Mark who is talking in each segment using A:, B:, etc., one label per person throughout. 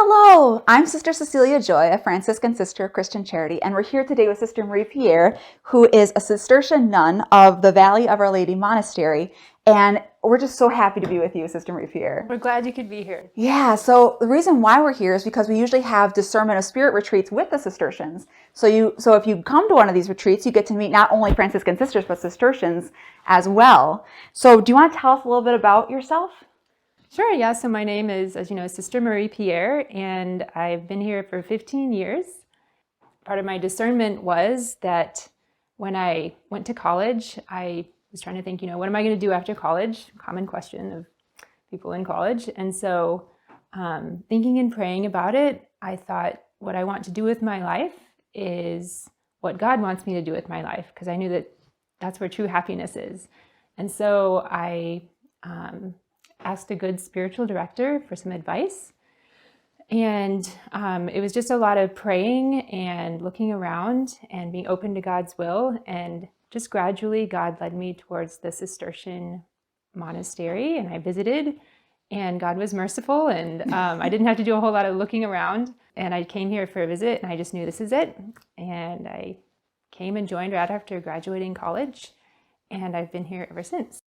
A: Hello, I'm Sister Cecilia Joy, a Franciscan sister of Christian Charity, and we're here today with Sister Mariepierre, who is a Cistercian nun of the Valley of Our Lady Monastery, and we're just so happy to be with you, Sister Mariepierre.
B: We're glad you could be here.
A: Yeah, so the reason why we're here is because we usually have Discernment of Spirit Retreats with the Cistercians. So if you come to one of these retreats, you get to meet not only Franciscan sisters, but Cistercians as well. So do you want to tell us a little bit about yourself?
B: Sure, yeah. So my name is, as you know, Sister Mariepierre, and I've been here for 15 years. Part of my discernment was that when I went to college, I was trying to think, what am I going to do after college? Common question of people in college. And so thinking and praying about it, I thought what I want to do with my life is what God wants me to do with my life, because I knew that that's where true happiness is. And so I asked a good spiritual director for some advice. And it was just a lot of praying and looking around and being open to God's will. And just gradually, God led me towards the Cistercian monastery, and I visited, and God was merciful, and I didn't have to do a whole lot of looking around. And I came here for a visit, and I just knew this is it. And I came and joined right after graduating college, and I've been here ever since.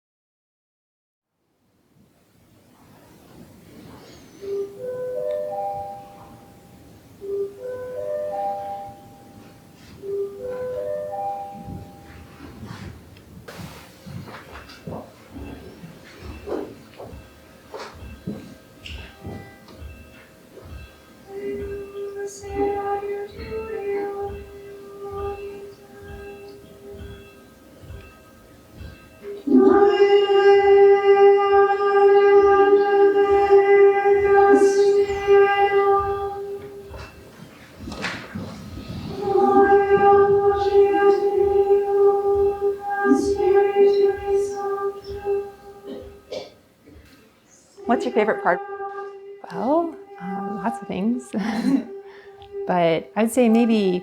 A: What's your favorite part?
B: Well, lots of things. But I'd say maybe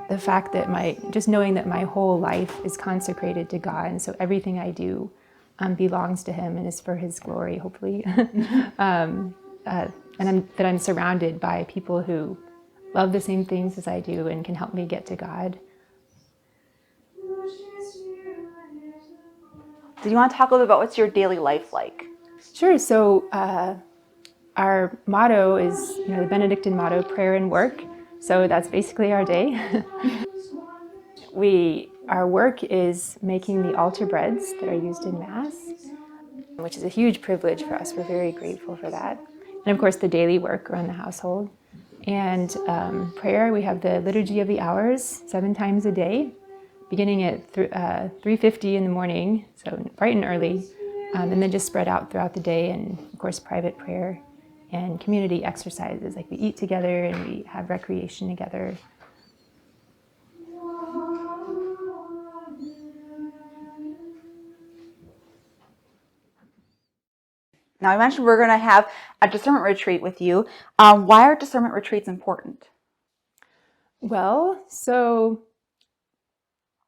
B: the fact that just knowing that my whole life is consecrated to God, and so everything I do belongs to Him and is for His glory, hopefully. And that I'm surrounded by people who love the same things as I do and can help me get to God.
A: Do you want to talk a little bit about what's your daily life like?
B: Sure. So our motto is, the Benedictine motto, prayer and work. So that's basically our day. Our work is making the altar breads that are used in Mass, which is a huge privilege for us. We're very grateful for that. And of course, the daily work around the household. And prayer, we have the Liturgy of the Hours 7 times a day, beginning at 3:50 in the morning, so bright and early, and then just spread out throughout the day, and of course, private prayer and community exercises, like we eat together and we have recreation together.
A: Now, I mentioned we're going to have a discernment retreat with you. Why are discernment retreats important?
B: Well, so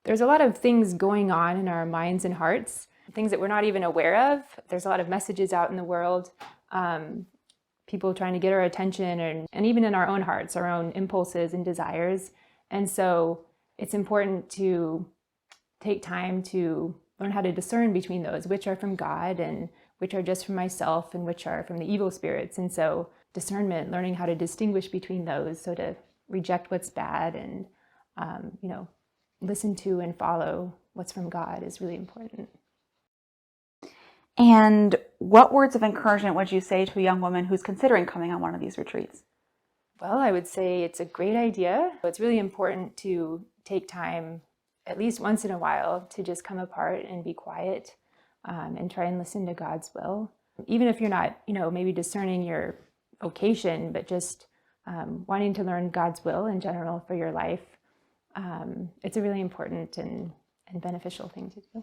B: there's a lot of things going on in our minds and hearts, things that we're not even aware of. There's a lot of messages out in the world, people trying to get our attention, and even in our own hearts, our own impulses and desires. And so it's important to take time to learn how to discern between those, which are from God and which are just from myself and which are from the evil spirits. And so discernment, learning how to distinguish between those, so to reject what's bad and, listen to and follow what's from God is really important.
A: And what words of encouragement would you say to a young woman who's considering coming on one of these retreats?
B: Well, I would say it's a great idea. It's really important to take time, at least once in a while, to just come apart and be quiet and try and listen to God's will. Even if you're not, maybe discerning your vocation, but just wanting to learn God's will in general for your life, it's a really important and beneficial thing to do.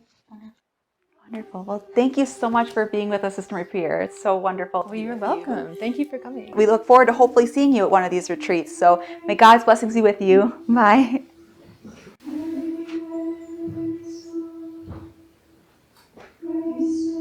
A: Wonderful. Well, thank you so much for being with us, Sister Mariepierre. It's so wonderful.
B: Well, you're welcome. Thank you for coming.
A: We look forward to hopefully seeing you at one of these retreats. So may God's blessings be with you. Bye.
C: Praise